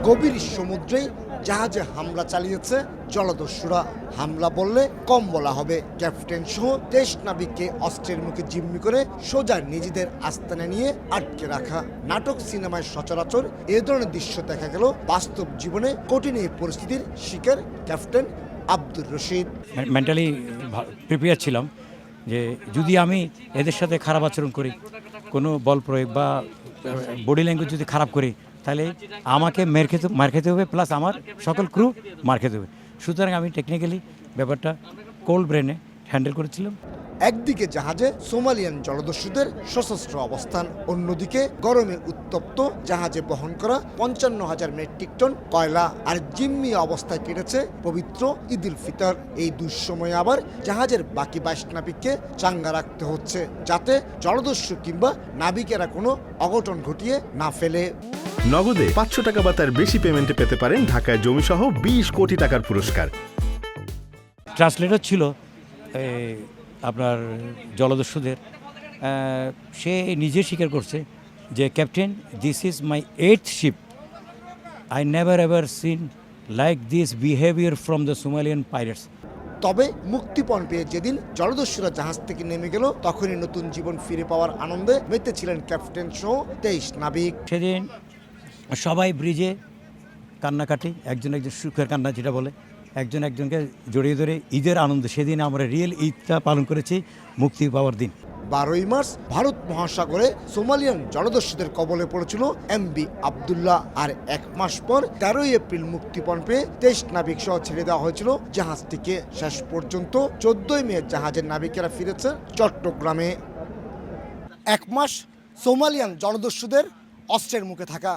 গভীর সমুদ্রেই জাহাজে হামলা চালিয়েছে জলদস্যুরা। হামলা বললে কম বলা হবে। ক্যাপ্টেন সহ 23 নাবিককে অস্ত্রের মুখে জিম্মি করে সোজা নিজেদের আস্তানা নিয়ে আটকে রাখা। নাটক সিনেমায় সচরাচর এ ধরনের দৃশ্য দেখা গেল বাস্তব জীবনে কঠিন এই পরিস্থিতির শিকার captain Abdur Rashid. Mentally prepare ছিলাম যে যদি আমি এদের সাথে খারাপ আচরণ করি, কোনো বল প্রয়োগ বা বডি ল্যাঙ্গুয়েজ যদি খারাপ করি, তাহলে আমাকে মার খেতে হবে, প্লাস আমার সকল ক্রু মার খেতে হবে। সুতরাং আমি টেকনিক্যালি ব্যাপারটা কোল্ড ব্রেনে হ্যান্ডেল করেছিলাম। একদিকে জাহাজে সোমালিয়ান জলদস্যুদের সশস্ত্র অবস্থান, অন্যদিকে গরমে উত্তপ্ত জাহাজে বহন করা 55,000 মেট্রিক টন কয়লা। আর জিম্মি অবস্থায় কেটেছে পবিত্র ঈদ উল ফিতর। এই দুঃসময়ে আবার জাহাজের বাকি 22 নাবিককে চাঙ্গা রাখতে হচ্ছে, যাতে জলদস্যু কিংবা নাবিকেরা কোনো অঘটন ঘটিয়ে না ফেলে। নগদে 500 টাকা বা তার বেশি পেমেন্টে পেতে পারেন ঢাকায় জমিসহ 20 কোটি টাকার পুরস্কার। ট্রান্সলেটর ছিল আপনার জলদস্যুদের, সে নিজে স্বীকার করছে যে captain, this is my 8th ship, I never ever seen like this behaviour from the Somalian pirates. তবে মুক্তিপণ পেয়ে যেদিন জলদস্যুরা জাহাজ থেকে নেমে গেল, তখনই নতুন জীবন ফিরে পাওয়ার আনন্দে মেতেছিলেন ক্যাপ্টেন সহ 23 নাবিক। সেদিন সবাই ব্রিজে কান্নাকাটি, একজন সুখের কান্না যেটা বলে, একজন একজনকে জড়িয়ে ধরে ঈদের আনন্দ। সেদিন আমরা রিয়েল ঈদটা পালন করেছি, মুক্তি পাওয়ার দিন। 12ই মার্চ ভারত মহাসাগরে সোমালিয়ান জলদস্যুদের কবলে পড়েছিল এমবি আবদুল্লাহ। আর 1 মাস পর 13ই এপ্রিল মুক্তিপণ পেয়ে 23 নাবিক সহ ছেড়ে দেওয়া হয়েছিল জাহাজটিকে। শেষ পর্যন্ত 14ই মে জাহাজের নাবিকেরা ফিরেছে চট্টগ্রামে। 1 মাস সোমালিয়ান জলদস্যুদের অস্ত্রের মুখে থাকা,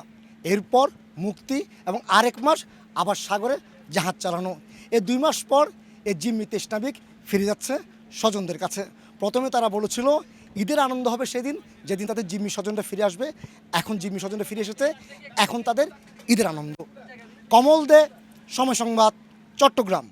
এরপর মুক্তি এবং আরেক মাস আবার সাগরে জাহাজ চালানো। এই 2 মাস পর এই জিম্মি 23 নাবিক ফিরে যাচ্ছে স্বজনদের কাছে। প্রথমে তারা বলেছিল ঈদের আনন্দ হবে সেদিন যেদিন তাদের জিম্মি স্বজনরা ফিরে আসবে। এখন জিম্মি স্বজনরা ফিরে এসেছে, এখন তাদের ঈদের আনন্দ। কমল দে, সময় সংবাদ, চট্টগ্রাম।